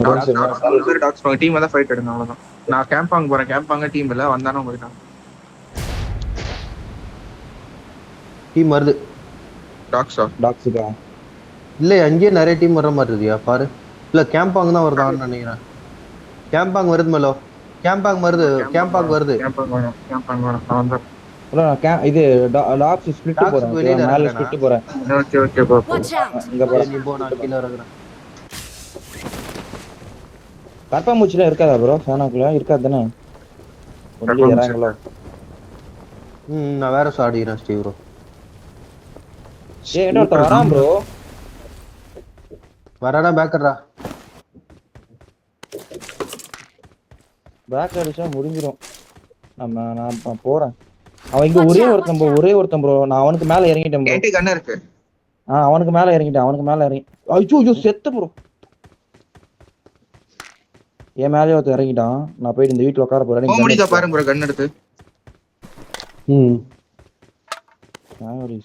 Tax team தான் fight எடுங்க அவ்வளவுதான். நான் கேம்பாங்க போறேன். கேம்பாங்க டீம் இல்ல வந்தானே உங்களுக்கு டீம் வருது. டாக்ஸா இல்ல அங்கேயே நிறைய டீம் வர மாதிரி இருக்கியா பாரு. இல்ல கேம்பாங் தான் வருதான்னு நினைக்கிறேன். கேம்பாங் வருது மேலோ. கேம்பாங் வருது. இது டாக்ஸ் ஸ்பிளிட் போறேன். மேல ஸ்பிளிட் போறேன். ஓகே போ. இங்க போறேன். நீ போ, நான் கீழ இறங்குறேன். கர்ப்பாம்பூச்சில இருக்காதா ப்ரோ? ஃபேனாக்குள்ள இருக்காதானே? ஒன்லி இறங்கல. நான் வேற சாடிறேன் ஸ்டீவ் ப்ரோ. என்ன வரான் ப்ரோ? வரடா பேக்கர்டா. பேக் அடிச்சா முடிஞ்சிரும். நான் போறேன். அவன் இங்க ஒரே ஒருத்தன் ப்ரோ. நான் அவனுக்கு மேல இறங்கிட்டேன் ப்ரோ. ஏடி கன் இருக்கு. அவனுக்கு மேல இறங்கி. ஐயோ செத்து ப்ரோ. என் மேலே ஒருத்தன் இறங்கிட்டான். நான் போயிட்டு இந்த வீட்டுல உட்கார போறேன். கோமடிதா பாருங்க ப்ரோ கன் எடுத்து.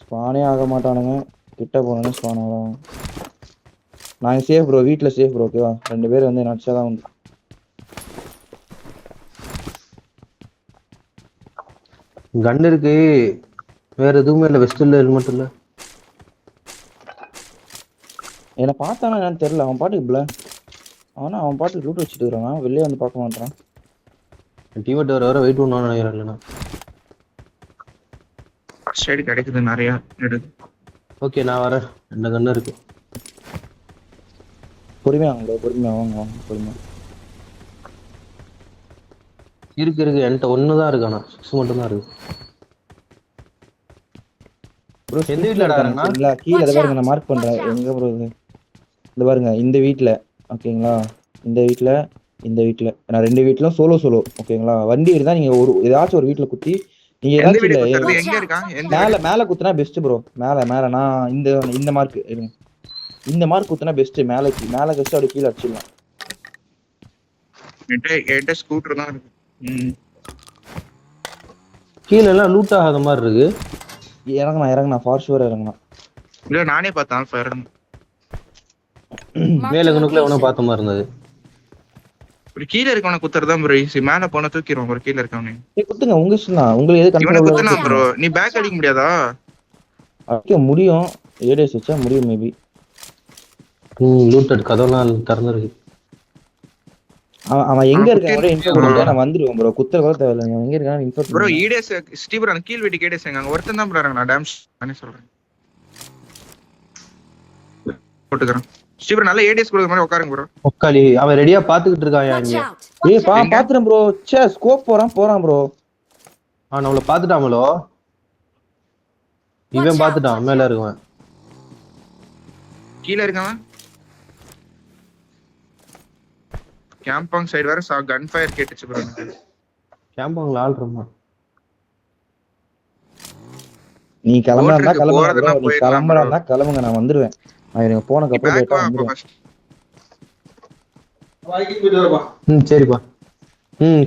ஸ்பானே ஆக மாட்டானுங்க. கிட்ட போனே ஸ்பான் ஆகும். நான் சேஃப் ப்ரோ. வீட்டுல சேஃப் ப்ரோ. ஓகேவா? 2 பேர் வந்து நடிச்சாதான் உண்டு. கன் இருக்கு. வேற எதுவுமே இல்ல. வெஸ்டர்ல ஹெல்மெட் இல்ல. என்ன பார்த்தானா என்னன்னு தெரியல. அவன் பாட்டுக்கு லூட் வச்சுட்டு இருக்கான். வெளியே வந்து பார்க்க மாட்டான். டீமேட் வர வெயிட் பண்ணணும்னு நினைக்கிறேன். இல்லைன்னா சைடு கிடைக்குது நிறைய எடுத்து. ஓகே நான் வரேன். 2 கன் இருக்கு. பொறுமையா வாங்க. இருக்கு என்கிட்ட 1 தான் இருக்கு. ஆனா 6 மட்டும் தான் இருக்கு. ப்ரோ எந்த வீட்ல இருக்காங்கன்னா கீழ அத பாருங்க. நான் மார்க் பண்றேன். எங்க ப்ரோ இது? இந்த பாருங்க இந்த வீட்ல. ஓகேங்களா? இந்த வீட்ல நான் 2 வீட்லயும் சோலோ. ஓகேங்களா? வண்டி இருந்தா நீங்க ஏதாச்சும் ஒரு வீட்ல குத்தி நீங்க ஏதாச்சும் எங்க இருக்கான்? மேல குத்துனா பெஸ்ட் ப்ரோ. மேல நான் இந்த மார்க் இருங்க. இந்த மார்க் குத்துனா பெஸ்ட். மேல கஷ்ட அப்படியே கீழ அடிச்சிடலாம். என்கிட்ட ஸ்கூட்டர் தான் இருக்கு. கீழ எல்லாம் லூட் ஆகாத மாதிரி இருக்கு. இறங்கனா ஃபார் ஷூர் இறங்கனா. இல்ல நானே பார்த்தேன் ஃபயர். மேல கணுக்குல எவனோ பார்த்த மாதிரி இருந்தது. ஒரு கீழ இருக்கவன குத்துறதா ப்ரோ ஈஸி. மேல போனா தூக்கிடுவான் ப்ரோ. கீழ இருக்கவனே குத்துங்க. உங்க இஷ்டம். உங்களுக்கு எது கண்ட்ரோல் கண்ட்ரோல் குத்துனா ப்ரோ. நீ பேக் அடிக்க முடியாதா? அடிக்க முடியும். ஏடிஎஸ் வச்சா முடியும் மேபி. லூட் கதவெல்லாம் திறந்துருக்கு. அவன் எங்க இருக்கான் ஒரே இன்ஃபோ கொடுங்க. நான் வந்துருவேன் ப்ரோ. குத்துற கூட தேவையில்லை. அவன் எங்க இருக்கான் இன்ஃபோ ப்ரோ. ஈடேஸ் ஸ்டீவ் அந்த கீழ் வீட்டுக்கு ஏடிஎஸ் அங்க ஒருத்தன் தான் ப்ரோ இறங்கனா. டேம்ஸ் நானே சொல்றேன். போட்டுக்கறேன். ஸ்டீவ் நல்ல ஏடிஎஸ் கொடுக்குற மாதிரி உட்காருங்க ப்ரோ. ஒக்காலி அவன் ரெடியா பாத்துக்கிட்டு இருக்கான். இங்க பாத்துறேன் ப்ரோ. ஸ்கோப் போறான் ப்ரோ. நம்மள பாத்துட்டாங்களோ. இவன் பாத்துட்டான். மேல இருக்கவன் கீழ இருக்கவன் கேம்பாங் சைடு வேற கன் ஃபயர் கேட்டுச்சு ப்ரோ. கேம்பாங்ல ஆள் இருந்தா. நீ கிளம்பறதா கிளம்புங்க. நான் வந்துருவேன். நான் போனக்கு அப்புறம் லேட்டா வந்துருவேன். சரிப்பா.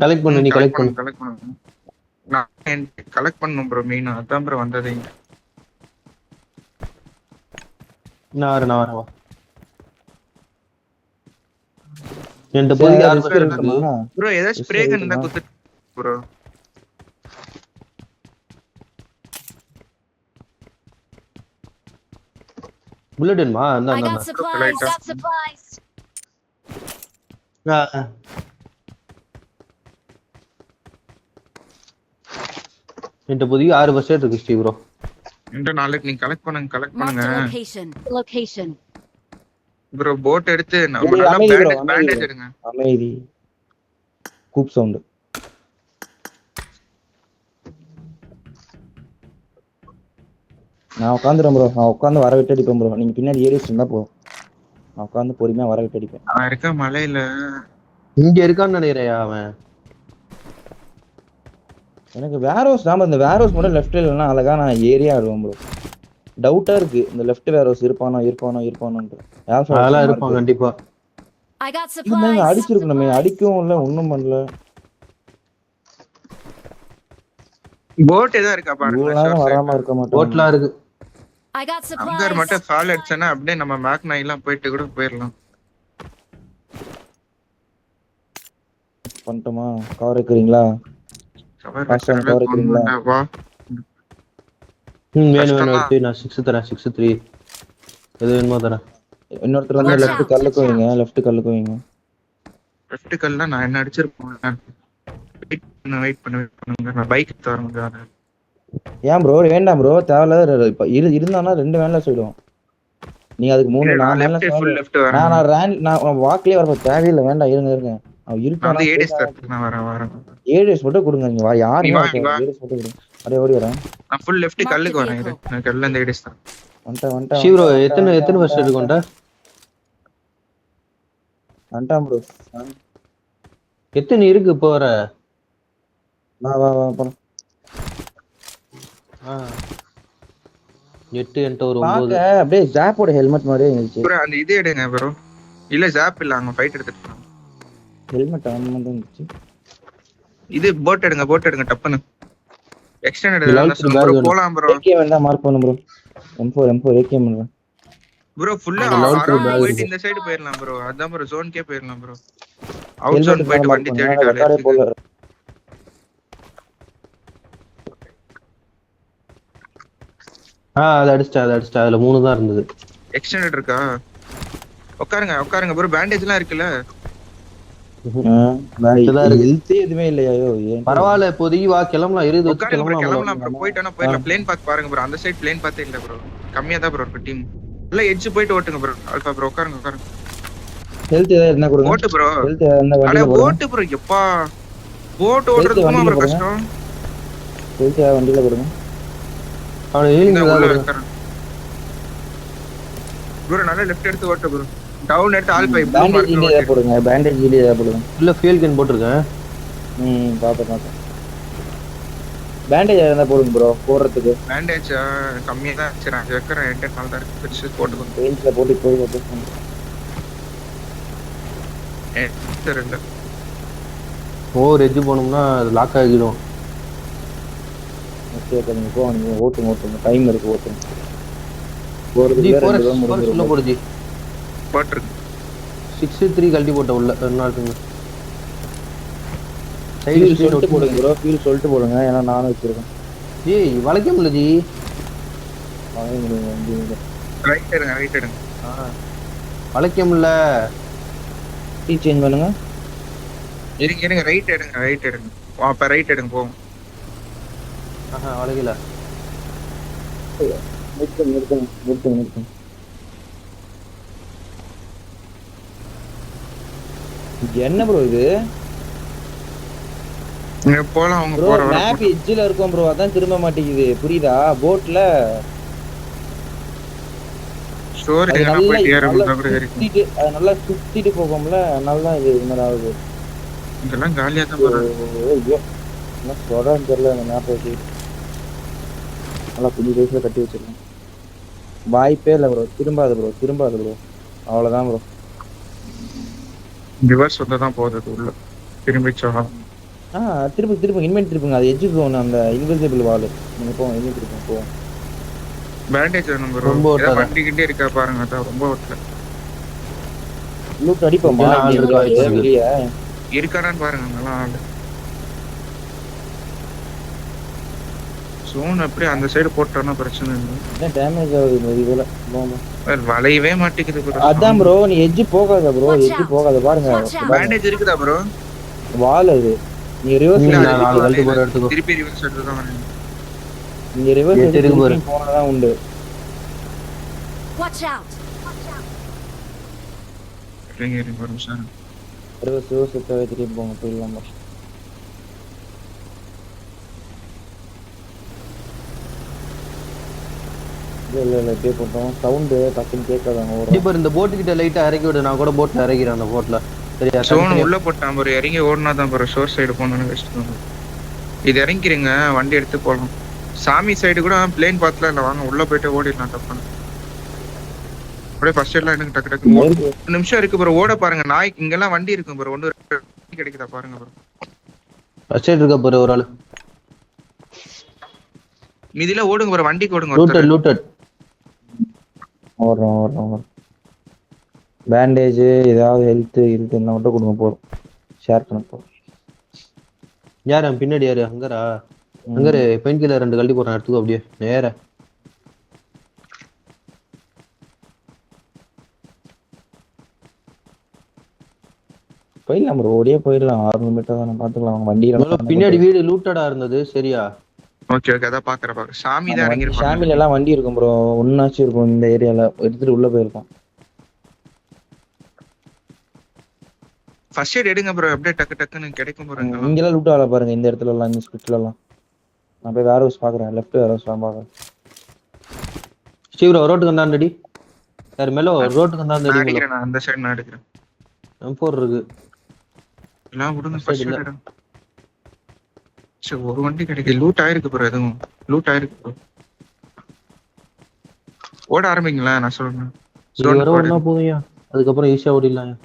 கலெக்ட் பண்ணு. நீ கலெக்ட் பண்ணு. நான் கலெக்ட் பண்ணனும் ப்ரோ. மெயினா அதான் ப்ரோ வந்ததே. நான் வரேன் வா. என்கிட்ட போய் யார் ப்ரோ ஏதாவது ஸ்ப்ரே கன் இருந்தா குத்து ப்ரோ. புல்லட் வேணுமா? என்கிட்ட போய் 6 பஸ் இருக்கு ஸ்டீவ் ப்ரோ. இந்த நாளைக்கு நீங்க கலெக்ட் பண்ணுங்க. ப்ரோ போட் எடுத்து நம்ம நல்லா பேண்டேஜ் எடுங்க. அமைதி. கூப் சவுண்ட். நான் உட்காந்துறேன் ப்ரோ. நான் உட்காந்து வர விட்டு அடிப்பேன் ப்ரோ. நீங்க பின்னாடி ஏறிஸ் இருந்தா போதும். நான் உட்காந்து பொறுமையா வர விட்டு அடிப்பேன். நான் இருக்க மலையில இங்க இருக்கான்னு நினைக்கிறேன் அவன். எனக்கு வேரோஸ் இந்த வேரோஸ் மட்டும் லெஃப்ட்ல இல்லைன்னா அழகா நான் ஏரியா ஆடுவேன் ப்ரோ. டவுட்டா இருக்கு இந்த லெஃப்ட் வேரோஸ் இருப்பானோ. அதெல்லாம் இருப்பான் கண்டிப்பா. அடிச்சிருக்கணுமே. அடிக்கவும் இல்ல ஒண்ணும் பண்ணல. போட் ஏதா இருக்கா பாருங்க. வராம இருக்க மாட்டோம். போட்லாம் இருக்கு. அங்கர் மட்டும் ஃபால் அடிச்சனா அப்படியே நம்ம மேக் 9 எல்லாம் போயிட்டு கூட போயிரலாம். பண்ணட்டுமா? கவர் வைக்கிறீங்களா? கவர் Fast ஆன வைக்கிற cover அளவுக்கு ஒண்ணும் வைக்கிறீங்களா? வேண்டாம்ப்பா. வேணும் வேணும் கஷ்டம்தான். எடுத்து நான் 6 தரேன் 6-3 எது வேணுமோ தரேன். இன்னொருத்தர் வந்து Watch லெஃப்ட் out, கல்லுக்கு watch வைங்க, லெஃப்ட் கல்லுக்கு வைங்க. லெஃப்ட் கல்லாம் நான் என்ன அடிச்சிருப்பேன். வெயிட் பண்ணுங்க. நான் பைக் தரேன். ஏன் ப்ரோ வேண்டாம் ப்ரோ, தேவையில்லாத இப்ப இருந்தானா 2 வேன்ல சொல்லிடுவோம். நீங்க அதுக்கு 3 நான் 4 வேன்ல லெஃப்ட் ஃபுல் லெஃப்ட் நான் வரேன். நான் வாக்லயே வரப்ப தேவையில்லை, வேண்டாம், இருங்க. அவன் நான் இருக்கானா வந்து ஏடிஎஸ் தரத்துக்கு நான் வரேன். 7 டேஸ் மட்டும் கொடுங்க. நீங்க நீ யாருமே வா, வரட்டும், நீ வா. 7 டேஸ் மட்டும் கொடுங்க. அப்படியே ஓடி வரேன். நான் ஃபுல் லெஃப்ட் Mark the கல்லுக்கு வரேன். vehicle. நான் கல்ல இருந்து ஏடிஎஸ் தான். வந்துட்டேன் ஷீ ப்ரோ எத்தனை வருஷம் எடுக்கொண்ட வந்துட்டான் ப்ரோ. எத்தனை இருக்கு இப்போ வர? வா வா வா போலாம். 8 என்கிட்ட ஒரு 9. பார்க்க அப்படியே ஜாப்போட ஹெல்மெட் மாதிரியே இருந்துச்சு. ப்ரோ அந்த இது எடுங்க ப்ரோ. இல்ல ஜாப் இல்ல, அங்க ஃபைட் எடுத்துட்டு இருக்காங்க. ஹெல்மெட் அந்த மாதிரி இருந்துச்சு. இது போட் எடுங்க டப்புன்னு. எக்ஸ்டெண்டட் Light ப்ரோ bag வேணும். போலாம் ப்ரோ. AK வேணா மார்க் பண்ணு ப்ரோ. M4 AK பண்றேன். ப்ரோ ஃபுல்லா அந்த loud அரௌண்ட் bag போயிட்டு இருக்கு. இந்த சைடு போயிரலாம் ப்ரோ. அதான் ப்ரோ ஜோன்க்கே போயிரலாம் ப்ரோ. அவுட் ஜோன் ஹெல்மெட் போயிட்டு மார்க் வண்டி பண்ணா தேடி ரெக்கார்டே போல. அதை அடிச்சிட்டேன் அதுல 3 தான் இருந்தது. எக்ஸ்டெண்டட் இருக்கா? உட்காருங்க ப்ரோ. பேண்டேஜ்லாம் இருக்குல்ல? ஹெல்த் எதுவுமே இல்லையா? ஐயோ ஏன் பரவாயில்ல, இப்போதைக்கு வா கிளம்பலாம். இருது வச்சு உட்காருங்க ப்ரோ, கிளம்பலாம். கிளம்பலாம் ப்ரோ. போயிட்டானா போயிடலாம். பிளேன் பாத் பாருங்க ப்ரோ. அந்த சைடு பிளேன் பாத்தே இல்ல ப்ரோ. கம்மியா தான் ப்ரோ இருக்கு டீம். இல்ல எட்ஜ் போயிட்டு ஓட்டுங்க ப்ரோ. ஆல்பா ப்ரோ உட்காருங்க. ஹெல்த் ஏதாவது இருந்தா கொடுங்க. ஓட்டு ப்ரோ. ஹெல்த் என்ன அட வண்டில போடுங்க. ஓட்டு ப்ரோ. எப்பா போட் ஓடுறதுக்குமா வண்டியில ப்ரோ போடுங்க. கஷ்டம்? ஹெல்த் வண்டியில கொடுங்க. அவனை ஹீலிங் ப்ரோ நல்லா லெஃப்ட் எடுத்து ஓட்டு ப்ரோ. டவுன் எடுத்து ஆல்பா பேண்டேஜ் இல்ல ஏதாவது போடுங்க. பேண்டேஜ் இல்ல ஏதாவது போடுங்க. இல்ல ஃபியூல் கேன் போட்டிருக்கேன். பாத்தேன். பேண்டேஜ் இருந்தா போடுங்க ப்ரோ போடுறதுக்கு. பேண்டேஜ் கம்மியா தான் வச்சிரேன். வைக்கிறேன். என்கிட்ட நாள் தான் இருக்கு. வச்சு போட்டுக்கோ. பெயிண்ட்ல போட்டு போய் வந்து தெரியல. ஓவர் எட்ஜ் போனோம்னா அது லாக் ஆகிடும். ஓகே நீங்க போ, நீங்க ஓட்டுங்க. டைம் இருக்கு, ஓட்டுங்க. ஜி போறதுக்கு 2 4x கிலோமீட்டர் உள்ள முடிஞ்சிரும். போடு ஜி. போட்டுருக்கு. 6-3 கழட்டி போட்ட உள்ள 2 நாளுக்கு சைடு ஃபியூல் ஸ்பீட் சொல்லிட்டு போடுங்க ப்ரோ. ஃபியூல் சொல்லிட்டு போடுங்க, ஏன்னா நானும் வச்சிருக்கேன். ஏய் வளைக்க முடியல ஜி. வாங்க முடியும் வண்டி. ரைட் எடுங்க. வளைக்க முடியல. டீ சேஞ்ச் பண்ணுங்க. இருங்க. ரைட் எடுங்க. அப்ப ரைட் எடுங்க போவோம். வளைக்கல. நிறுத்துங்க. என்ன ப்ரோ இது இங்க போலாம். அவங்க ப்ரோ? போற வர மேப் எட்ஜ்ல இருக்கும் ப்ரோ, அதான் திரும்ப மாட்டேங்குது. புரியுதா? போட்ல ஸ்டோரி அது எங்க நல்லா போயிட்டு ஏறும் கூட ஏறி. அது நல்லா சுத்திட்டு போகும்ல, அதனால தான் இது மாதிரி ஆகுது. இதெல்லாம் காலியா தான் போறோம். ஐயோ என்ன சொல்றான்னு தெரியல. அந்த மேப் வச்சு நல்லா புது வயசுல கட்டி வச்சிருக்கேன். வாய்ப்பே இல்லை ப்ரோ. திரும்பாது ப்ரோ. அவ்வளவுதான் ப்ரோ. ரிவர்ஸ் வந்து தான் போகுது உள்ள. திரும்பி சொல்லலாம். திருப்பி இன்வென்ட் திருப்புங்க. அது எட்ஜுக்கு ஒன்று அந்த இன்விசிபிள் வால். நீங்க போவோம் இன்வென்ட் திருப்போம் போவோம். பேண்டேஜ் வேணும் ப்ரோ. ரொம்ப ஓட்டாத. வண்டி கிட்டே இருக்கா பாருங்க. அதான் ரொம்ப ஓட்டல. லூட் அடிப்போமா? இங்க ஆள் இருக்கா? வெளியே இருக்காரான்னு பாருங்க. நல்லா ஆளு. சோன் அப்படியே அந்த சைடு போட்டோம்னா பிரச்சனை இல்லை. என்ன டேமேஜ் ஆகுது இதுல. வளையவே மாட்டேங்குது ப்ரோ. அதான் ப்ரோ, நீ எட்ஜ் போகாத ப்ரோ. எட்ஜ் போகாத பாருங்க. பேண்டேஜ் இருக்குதா ப்ரோ? வால் அது. நீ ரிவர்ஸ் கழட்டி போற இடத்துக்கு திருப்பி ரிவர்ஸ் எடுத்து தான் வரேன். நீங்க ரிவர்ஸ் எடுத்து போனதான் உண்டு. Watch out. இருங்க ஒரு நிமிஷம். ரிவர்ஸ் எடுத்து திருப்பி போங்க. போயிடலாம். இல்ல இப்படியே போட்டோம். சவுண்டு டக்குன்னு கேட்காதாங்க. இப்போ இந்த போட்டு கிட்ட லைட்டா இறக்கி விடு. நான் கூட போட்ல இறக்கிறேன். அந்த போட்ல சரியா? சோன் உள்ள போட்டான் ப்ரோ. இறங்கி ஓடுனா தான் ப்ரோ ஷோர் சைடு போகணும்னு வச்சுட்டு. இது இறங்கிக்கிறீங்க, வண்டி எடுத்து போகலாம். சாமி சைடு கூட பிளேன் பாத்துல இல்லை. வாங்க உள்ள போயிட்டு ஓடிடலாம். தப்பான அப்படியே ஃபர்ஸ்ட் எல்லாம் எனக்கு டக்கு 1 நிமிஷம் இருக்கு ப்ரோ. ஓட பாருங்க. நாய் இங்கெல்லாம் வண்டி இருக்கும் ப்ரோ. 1 கிடைக்குதா பாருங்க ப்ரோ. ஃபர்ஸ்ட் எய்ட் இருக்கா ப்ரோ? ஒரு ஆளு மீதில ஓடுங்க ப்ரோ. வண்டிக்கு ஓடுங்க. லூட்டட் ஓடுறோம். பேண்டேஜ் ஏதாவது ஹெல்த் இருந்தா மட்டும் கொடுங்க போதும். ஷேர் பண்ண போதும். யாரு பின்னாடி யாரு அங்கரா அங்கரு பெயின் கில்லர் 2 கழட்டி போடுறேன் எடுத்துக்கோ அப்படியே நேரா போயிடலாம் ப்ரோ ஓடியே போயிடலாம் 600 மீட்டர் தானே பாத்துக்கலாம் வண்டியில பின்னாடி வீடு லூட்டடா இருந்தது சரியா ஓகே ஓகே அதான் பாக்குறேன் சாமி தான் இறங்கிருப்பாங்க ஷாமில எல்லாம் வண்டி இருக்கும் ப்ரோ ஒன்னாச்சும் இருக்கும் இந்த ஏரியால எடுத்துட்டு உள்ள போயிருக்கோம் ஃபர்ஸ்ட் எய்ட் எடுங்க ப்ரோ அப்படியே டக்கு டக்குன்னு கிடைக்கும் ப்ரோ இங்கெல்லாம் லூட் ஆகல பாருங்க இந்த இடத்துல எல்லாம் இந்த ஸ்பிட்ல எல்லாம் நான் போய் வேற ஹவுஸ் பாக்குறேன் லெஃப்ட் வேற ஹவுஸ் பாக்குறேன் ஸ்டீவ் ரோட்டுக்கு வந்தாண்டடி யார் மெலோ ரோட்டுக்கு வந்தாண்டடி அடிக்கிறேன் நான் அந்த சைடு நான் அடிக்கிறேன் M4 இருக்கு எல்லாம் விடுங்க ஃபர்ஸ்ட் எய்ட் எடுங்க சரி ஒரு வண்டி கிடைக்குது லூட் ஆயிருக்கு ப்ரோ எதுவும் லூட் ஆயிருக்கு ப்ரோ ஓட ஆரம்பிங்களா நான் சொல்றேன் இது வர ஒண்ணா போதும்யா அதுக்கப்புறம் ஈஸியா ஓடிடலாம்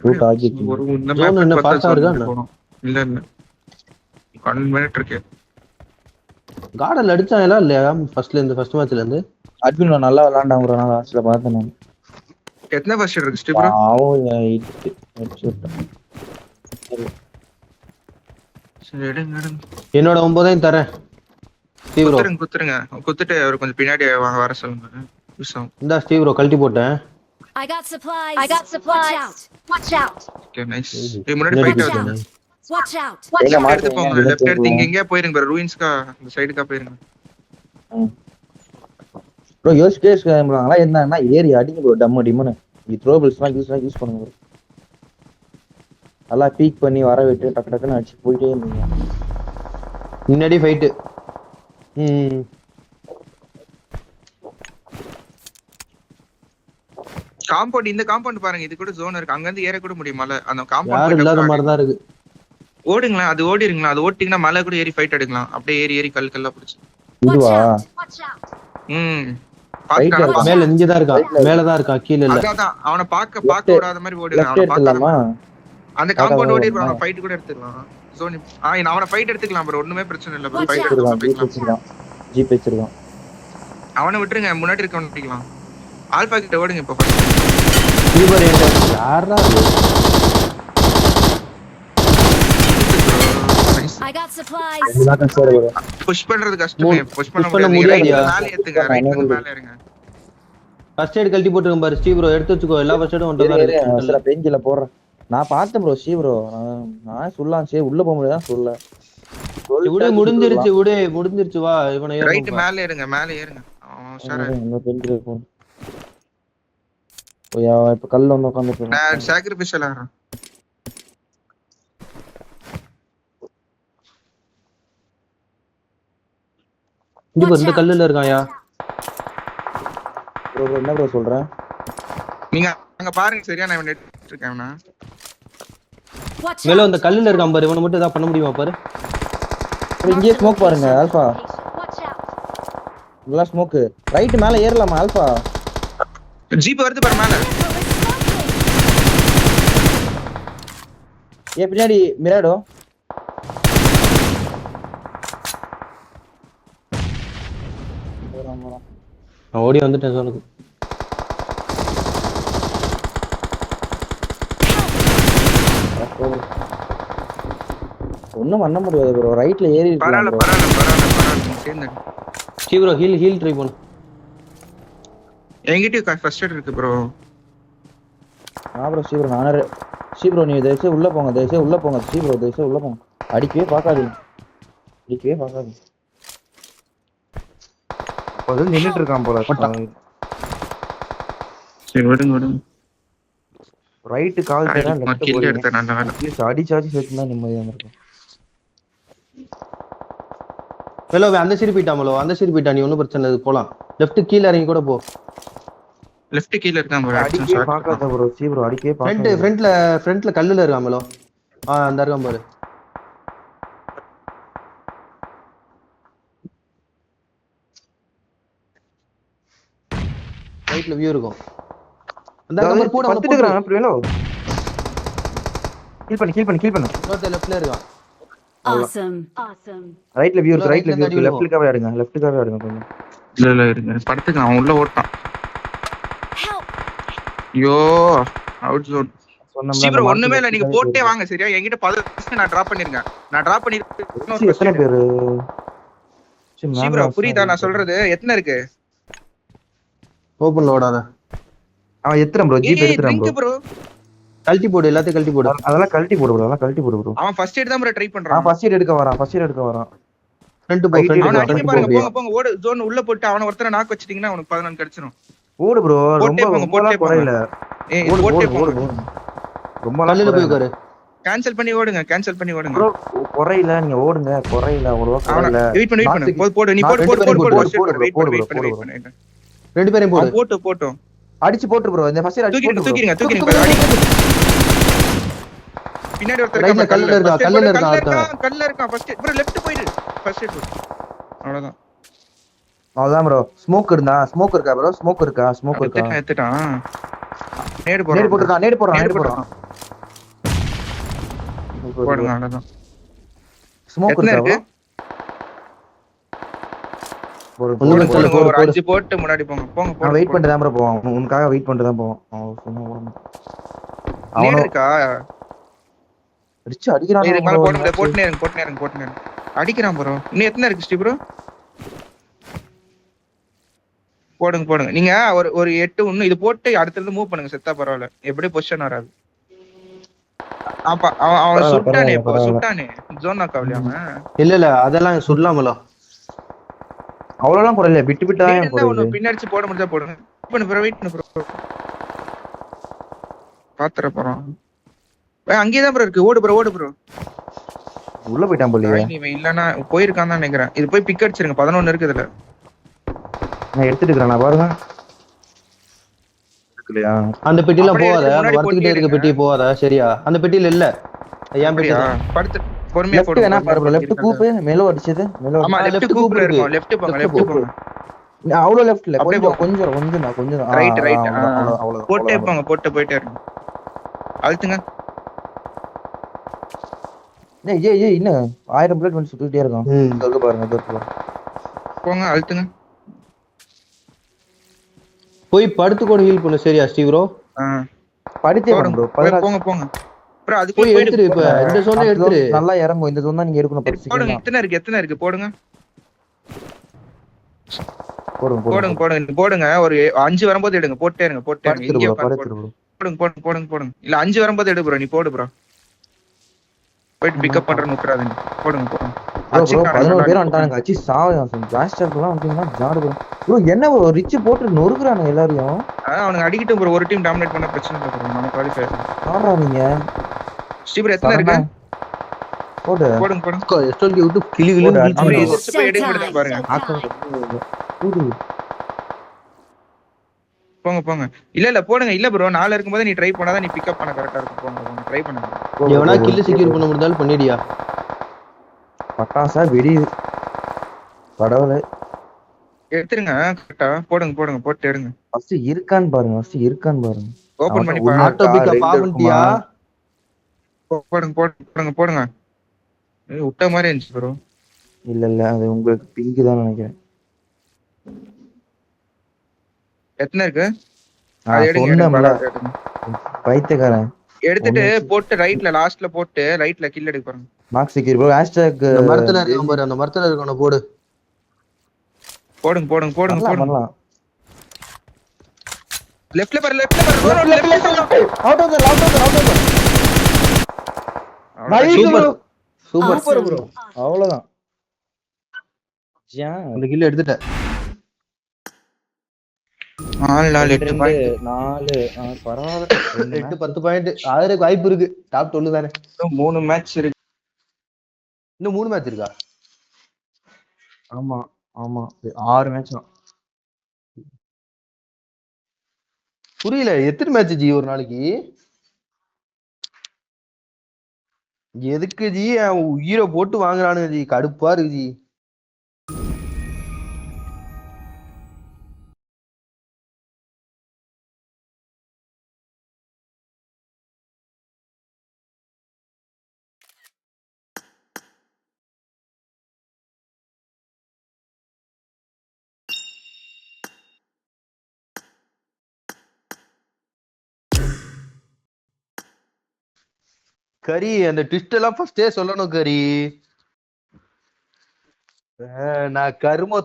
லூட் ஆகிட்டு ஒரு இந்த Zone மேப் என்ன பார்த்தா fast ஆ இருக்கா என்ன? இல்ல இல்ல 12 மினிட் இருக்கு கார்டல் அடிச்சாங்களா இல்லையா ஃபர்ஸ்ட் மேட்ச்ல இருந்து அட்மின் நல்லா விளையாண்டாங்க ப்ரோ நான் லாஸ்ட்ல பார்த்தேன் நான் எத்தனை ஃபர்ஸ்ட் எய்ட் இருக்கு ஸ்டீவ் ப்ரோ சரி எடுங்க எடுங்க என்னோட 9 தரேன் ஸ்டீவ் ப்ரோ குத்துருங்க குத்துட்டு அவர் கொஞ்சம் பின்னாடி வாங்க வர சொல்லுங்க யூஸ் ஆகும் இந்த ஸ்டீவ் ப்ரோ கழட்டி போட்டேன் I got supplies. Watch out. Okay nice முன்னாடி போயிட்டு வாங்க Watch out. எடுத்து போங்க லெஃப்ட் எடுத்து இங்க போயிருங்க ப்ரோ ரூயின்ஸ்கா இந்த சைடுக்கா போயிருங்க ப்ரோ யோசிச்சே இருக்காங்களா என்னன்னா ஏரி அடிங்க ப்ரோ டம்மு டிம்முன்னு த்ரோபிள்ஸ்லாம் யூஸ் பண்ணுங்க ப்ரோ நல்லா பீக் பண்ணி வர விட்டு டக்கு டக்குன்னு அடிச்சு போயிட்டே இருந்தீங்க முன்னாடி ஃபைட் காம்பவுண்ட் இந்த காம்பவுண்ட் பாருங்க இது கூட ஜோன் இருக்கு அங்க இருந்து ஏற கூட முடியுமால அந்த யாரும் இல்லாத மாதிரி காம்பவுண்ட் தான் இருக்கு ஓடுங்களா அது ஓடிருங்களா அது ஓட்டிங்கன்னா மலை கூட ஏறி ஃபைட் எடுக்கலாம் அப்படியே ஏறி ஏறி கல் கல்லா பிடிச்சு இதுவா Watch out. Fight இருக்கா? மேல இங்க தான் இருக்கா மேல தான் இருக்கா கீழ இல்ல அதான் அவனை பார்க்க விடாத மாதிரி ஓடுங்க லெஃப்ட் அவனை எடுத்துலாமா பார்க்காம அந்த காம்பவுண்ட் ஓடிடுவான் அவன் ஃபைட் கூட எடுத்துக்கலாம் ஜோன் அவனை ஃபைட் எடுத்துக்கலாம் ப்ரோ ஒண்ணுமே பிரச்சனை இல்ல ப்ரோ ஃபைட் வச்சிருக்கான் ஜீப் வச்சிருக்கான் அவனை விட்டுருங்க முன்னாடி இருக்கவன் பிடிக்கலாம் ஆல்பா கிட்ட ஓடுங்க இப்ப ஃபர்ஸ்ட் ஸ்டீவர் யாரா I got supplies. எல்லாரும் சரி ப்ரோ புஷ் பண்றது கஷ்டமே புஷ் பண்ண push பண்ண முடியாது முடியாதுயா. மேலே ஏத்துங்க ரைட்ல இருந்து மேலே இருங்க ஃபர்ஸ்ட் எய்ட் கழட்டி போட்டுருங்க பாரு ஸ்டீவ் ப்ரோ எடுத்து வச்சுக்கோ எல்லா ஃபர்ஸ்ட் எய்டும் ஒன்றா இருக்கு சில பெஞ்சில போடுறேன் நான் பார்த்தேன் ப்ரோ சி ப்ரோ நான் சொல்லலாம் சரி உள்ள போக முடியாது சொல்ல முடிஞ்சிருச்சு வா இவனை ரைட் மேலே இருங்க மேலே ஏறுங்க சார் இந்த பெஞ்சில போ ஓயா இப்ப கல்ல வந்து உட்கார்ந்துட்டு நான் சாக்ரிஃபைஸ் ஆறேன் இந்த கல்லுல இருக்காயா ப்ரோ என்ன ப்ரோ சொல்றேன் நீங்க அங்க பாருங்க சரியா நான் நெட் இருக்கேன்னா Watch மேல out. அந்த கல்லுல இருக்கான் பாரு இவனை மட்டும் ஏதாவது பண்ண முடியுமா பாரு இங்கே ஸ்மோக் பாருங்க ஆல்பா Watch out. நல்லா ஸ்மோக் ரைட் மேல ஏறலாமா ஆல்பா ஜீப் வருது பாரு மேல ஏ பின்னாடி மிராடோ நான் ஓடி வந்துட்டேன் சொன்னது ஒண்ணும் பண்ண முடியாது ப்ரோ ரைட்ல ஏறி பரவாயில்ல இருக்கலாம் பரவாயில்ல சேர்ந்து ஸ்டீவ் ப்ரோ ஹீல் ட்ரை பண்ணு என்கிட்டயும் ஃபர்ஸ்ட் எய்ட் இருக்கு ப்ரோ ப்ரோ சி ப்ரோ நானே சி ப்ரோ நீ தயவுசெய்து உள்ள போங்க தயவுசெய்து உள்ள போங்க சி ப்ரோ தயவுசெய்து உள்ள போங்க அடிக்கவே பார்க்காதீங்க அப்போது நின்னுட்டு இருக்கான் போல சரி விடுங்க ரைட்டு கால் தேடா லெஃப்ட் கில் போறீங்க எடுத்த நல்ல வேலை அடிச்சாச்சு சேர்த்துனா நிம்மதியா இருக்கும் மேலோ அந்த சைடு போயிட்டாமலோ அந்த சைடு போயிட்டா நீ ஒன்றும் பிரச்சனை இல்லை போலாம் லெஃப்ட் கீழே இறங்கி கூட போ லெஃப்ட் கீழ இருக்கான் ப்ரோ அடிக்கவே பார்க்காத ப்ரோ சி ப்ரோ அடிக்கவே பார்க்காத ஃப்ரண்ட்ல கல்லுல இருக்காமலோ அந்த இருக்கான் பாரு ரைட்ல வியூ இருக்கும் அந்த நம்பர் போடு பத்துட்டு இருக்கான் ப்ரோ ஹீல் பண்ணு இன்னொரு லெஃப்ட்ல இருக்கான் Awesome. ரைட்ல வியூ இருக்கு லெஃப்ட்காவே ஆடுங்க கொஞ்சம் இல்ல இருங்க படுத்துக்கலாம் அவன் உள்ள ஓட்டான் Help. ஐயோ அவுட் ஜோன். சொன்னோம்ல அந்த ஸ்ரீ ப்ரோ ஒண்ணுமே மார்க்ல இல்ல, நீங்க பின்னாடி போட்டே போயிருக்கு. வாங்க சரியா. என்கிட்ட 10 நான் டிராப் பண்ணிருங்க. நான் டிராப் பண்ணிருக்கேன். இன்னொரு சி, ஃபர்ஸ்ட் எத்தனை எய்ட். பேரு ஸ்ரீ மேல ப்ரோ வாசம் புரியுதா நான் சொல்றது? எத்தனை இருக்கு? ஓப்பன்ல ஓடாத. அவன் எத்துறான் ப்ரோ, ஜீப் ஏய் எடுத்துறான் ப்ரோ. Drink bro. கழட்டி போடு, எல்லாத்தையும் கழட்டி போடு. அதெல்லாம் கழட்டி போடு ப்ரோ, அதெல்லாம் கழட்டி போடு ப்ரோ. அவன் ஃபர்ஸ்ட் எய்ட் தான் ப்ரோ ட்ரை அவன் பண்றான். ஃபர்ஸ்ட் எய்ட் எடுக்க வரான், ஃபர்ஸ்ட் எய்ட் எடுக்க வரான். ஃப்ரண்ட் போ, ஃபைட் ஃப்ரண்ட் அவனை போ, எடுக்க அடிக்க ஃப்ரண்ட் போ பாருங்க. அப்படியே. போங்க போங்க ஓடு. ஜோன் உள்ள போட்டு அவனை ஒருத்தரை நாக்கு வச்சிட்டீங்கன்னா அவனுக்கு 14 கிடைச்சிரும். ஓடு ப்ரோ, போட்டே ரொம்ப போங்க, போட்டே ரொம்பலாம் போங்க. குறையல. ஏய் ஓடு போட்டே ஓடு போங்க. ஓடு ஓடு. ரொம்பலாம் கல்லுல போய் குறையல உட்காரு. கேன்சல் பண்ணி ஓடுங்க, கேன்சல் பண்ணி ஓடுங்க. ப்ரோ. குறையல, நீங்க ஓடுங்க. குறையல, அவ்வளவா அவனை குறையல. வெயிட் பண்ணு, வெயிட் பண்ணு. நாக்குக்கு போடு போடு, நீ போடு நாக்கு போடு போடு ரெண்டு போடு. பேரையும் ஃபர்ஸ்ட் எய்ட் போடு போடு. ப்ரோ, வெயிட் போடு பண்ணு, ப்ரோ, வெயிட் பண்ணு, போடு வெயிட் ப்ரோ. பண்ணு. ரெண்டு பேரையும் போடு. அவன் போட்டு போட்டும். அடிச்சு போட்டு ப்ரோ, இந்த ஃபர்ஸ்ட் எய்ட் அடிச்சு தூக்கிடுங்க, போட்டு ப்ரோ. தூக்கிடுங்க, தூக்கு, தூக்கிடுங்க. தூக்கு, அடி. தூக்கு. பின்னாடி ஒருத்தர் ரைட்ல இருக்கான். கல்லுல இருக்கா, ஃபர்ஸ்ட் எய்ட் கல்லுல போடு. இருக்கான் கல்ல ஒருத்தன். இருக்கான், கல்ல இருக்கான். ஃபர்ஸ்ட் எய்ட் ப்ரோ லெஃப்ட் போயிடு. ஃபர்ஸ்ட் எய்ட் போடு. அவ்வளவுதான். அவ்வளவுதான் ப்ரோ. ஸ்மோக் இருந்தா, ஸ்மோக் இருக்கா ப்ரோ? ஸ்மோக் இருக்கா? ஸ்மோக் இருக்கா? எடுத்துட்டான், எடுத்துட்டான். நேடு நேடு போடுறான் ப்ரோ. போட்டுருக்கான், நேடு போடுறான், நேடு நேடு போடுறான். போட்டுறான். போடுங்க, அவ்வளவுதான். ஸ்மோக் எத்தனை இருக்கா இருக்கு? ப்ரோ? போடு ஒண்ணும் போடு போடுங்க, பிரச்சனை போடு. இல்ல, போடுங்க. போடு ஒரு போடு. 5 போட்டு முன்னாடி போங்க. போங்க நான் வெயிட் போடுங்க. பண்ணிட்டு தான் ப்ரோ போவான். உனக்காக வெயிட் பண்ணிட்டு தான் போவான். அவன் சொன்னா போட நேடு அவனும் இருக்கா? அடிச்சு அடிக்கிறானு இதுக்கு மேல ப்ரோ போட இந்த முடியாது. மேட்ச். போட்டுனே இருங்க, போட்டுனே இருங்க, போட்டுனே இருங்க. அடிக்கிறான் ப்ரோ. இன்னும் எத்தனை இருக்கு ஸ்ரீ ப்ரோ? போடுங்க போடுங்க. நீங்க ஒரு ஒரு 8 இன்னும் இது போட்டு அடுத்தது மூவ் பண்ணுங்க. செத்தா பரவாயில்ல, எப்படி பொசிஷன் வராது. அப்ப அவன் அவன் பரவாயில்ல சுட்டானே, பரவாயில்ல இப்போ பரவாயில்ல. சுட்டானே. ஜோன் நாக் ஆகலையா அவன்? இல்ல இல்ல, அதெல்லாம் சொல்லலாமலோ. அவ்வளவுலாம் குறையல, பிட்டு பிட்டா நேடு தான் இருந்தா குறையுது. ஒண்ணு பின்னடிச்சு போட முடிஞ்சா போடுங்க. வெயிட் பண்ணு ப்ரோ, வெயிட் பண்ணு ப்ரோ. பாத்துற போறோம். அங்கேயே தான் ப்ரோ இருக்கு. ஓடு ப்ரோ, ஓடு ப்ரோ. உள்ள போயிட்டான் போலியே. நீ இல்லன்னா போயிருக்கான்னு தான் நினைக்கிறேன். இது போய் பிக் அடிச்சிருங்க. 11 இருக்கு இதுல. நான் எடுத்துட்டு இருக்கிறேன், நான் பாருங்க. இல்லையா? அந்த பெட்டிலாம் அப்படியே போகாத, எடுத்து அந்த முன்னாடி வரத்துக்கிட்டே இருக்க பொறுமையா பெட்டி போகாத சரியா. அந்த பெட்டியில இல்ல, என் பெட்டி அப்படியா? தான். படுத்து பொறுமையா லெஃப்ட் போடுங்க, வேணா பொறுமையா பாரு ப்ரோ. போடுங்க. லெஃப்ட் கூப்பு மேலோ அடிச்சது. மேலோ ஆமா, அடிச்சது. லெஃப்ட் லெஃப்ட் கூப்பிடு கூப்ல இருக்கு. இருக்கும். லெஃப்ட் போங்க, லெஃப்ட் லெஃப்ட் போ. போங்க. அவ்வளோ லெஃப்ட் இல்ல, அப்படியே கொஞ்சம் போங்க. கொஞ்சம் கொஞ்சம் தான், கொஞ்சம் தான். Right right. அவ்வளோ அவ்வளோ அவ்வளோ போட்டே அவ்வளோ. போங்க, போட்டு போயிட்டே இருக்கும். அழுத்துங்க. ஏய் ஏய் ஏய், என்ன 1000 புல்லட் வந்து சுத்திட்டே இருக்கான். ம். இதோ இருக்கு பாருங்க, இதோ இருக்கு பாருங்க. போங்க, அழுத்துங்க. போய் படுத்துக்கோடு ஹீல் பண்ணு சரியா ஸ்ரீ ப்ரோ. படித்தே போடுங்க, ப்ரோ. போய் 16 போங்க போங்க ப்ரோ. அதுக்குள்ள போய் போயிட்டு எடுத்துரு, இப்ப இந்த சொன்ன அடுத்த zone எடுத்துரு. நல்லா இறங்கும். இந்த zone தான் நீங்க எடுக்கணும். 10 செகண்ட் போடுங்க. தான். எத்தனை இருக்கு, எத்தனை இருக்கு? போடுங்க போடுங்க போடுங்க போடுங்க போடுங்க போடுங்க. ஒரு 5 வரும்போது எடுங்க. போட்டே இருங்க, போட்டே இருங்க. படுத்துரு இங்கே ப்ரோ, உட்காந்து படுத்துரு போடுங்க. ப்ரோ. போடுங்க போடுங்க போடுங்க போடுங்க. இல்ல 5 வரும்போது எடு ப்ரோ. நீ போடு ப்ரோ. போயிட்டு பிக்கப் பண்றேன்னு விட்டுறாதீங்க. போடுங்க போடுங்க. ப்ரோ ப்ரோ, 11 பேர் அடிச்சுக்கலாம். வந்துட்டானுங்க. அச்சி சாவு. ஜாஸ்டர்லாம் வந்துட்டீங்கன்னா ஜாடு ப்ரோ. ப்ரோ என்ன ப்ரோ, ரிச் போட்டு நொறுக்குறானுங்க எல்லாரையும். அவனுக்கு அடிக்கட்டும் ப்ரோ. ஒரு டீம் டாமினேட் பண்ண பிரச்சனை இல்லை ப்ரோ. நம்ம குவாலிஃபை. ஆடுறா நீங்க. ஸ்டீபர் எத்தனை இருக்கு? போடு போடுங்க போடுங்க. எஸ்டோல்கி விட்டு கிளி போடு, கிளின்னு அடிச்சு அப்படியே விடு. எதிர்த்து போய் எடுக்க முடியுதா பாருங்க. போடு. போங்க போங்க. இல்ல இல்ல போடுங்க. இல்ல ப்ரோ, 4 இருக்கும்போது நீ ட்ரை பண்ணாதான் நீ பிக்கப் பண்ண கரெக்டா இருக்கும். போங்க போங்க, ட்ரை பண்ணுங்க. எவனா கில்லு செக்யூர் பண்ண முடிஞ்சாலும் பண்ணிடியா. பட்டாசா வெடியுது கடவுளே. எடுத்துருங்க கரெக்டா. போடுங்க போடுங்க, போட்டு எடுங்க. ஃபர்ஸ்ட் இருக்கான்னு பாருங்க, ஃபர்ஸ்ட் இருக்கான்னு பாருங்க. ஓபன் பண்ணி ஒண்ணு பாருங்க. ஆட்டோ இருக்கா, பிக்கப் 2 ஆஃப் இருக்குமா? பண்ணிட்டியா? போடுங்க போடுங்க போடுங்க. விட்ட மாதிரி இருந்துச்சு ப்ரோ. இல்ல இல்ல, அது உங்களுக்கு பிங்க் தான் நினைக்கிறேன். எத்தனை இருக்கு? அது எடுங்க, எடுங்க. சொன்னோம்ல பரவாயில்ல, எடுங்க. பைத்தியக்காரன். எடுத்துட்டு ஒண்ணு வச்சு போட்டு ரைட்ல லாஸ்ட்ல போட்டு ரைட்ல கில் எடுக்க பாருங்க. Mark secure bro. ஹேஷ்டேக் அந்த மரத்துல இருக்கான் பாரு, அந்த மரத்துல இருக்கவன போடு. போடுங்க போடுங்க போடுங்க பண்ணலாம் போடுங்க. பண்ணலாம். லெஃப்ட்ல பாரு, லெஃப்ட்ல பாரு. Road left. Out of the out of the nice super bro. Super. Super bro. அவ்வளவுதான். ஜா அந்த கில்ல எடுத்துட்ட. 4 8 பாயிண்ட். 4 பரவாயில்ல. 8 10 பாயிண்ட் ஆதரக்கு வாய்ப்பு இருக்கு. டாப் 12 தானே. 3 மேட்ச் இருக்கு. இன்னும் 3 மேட்ச் இருக்கா? ஆமா ஆமா, 6 மேட்ச் தான். புரியல, எத்தனை மேட்ச் ஜி ஒரு நாளைக்கு? எதுக்கு ஜி உயிரை போட்டு வாங்குறானுங்க ஜி, கடுப்பா இருக்கு ஜி. கரி அந்த ட்விஸ்ட் எல்லாம் ஃபர்ஸ்டே சொல்லணும் கரி. நான் கரும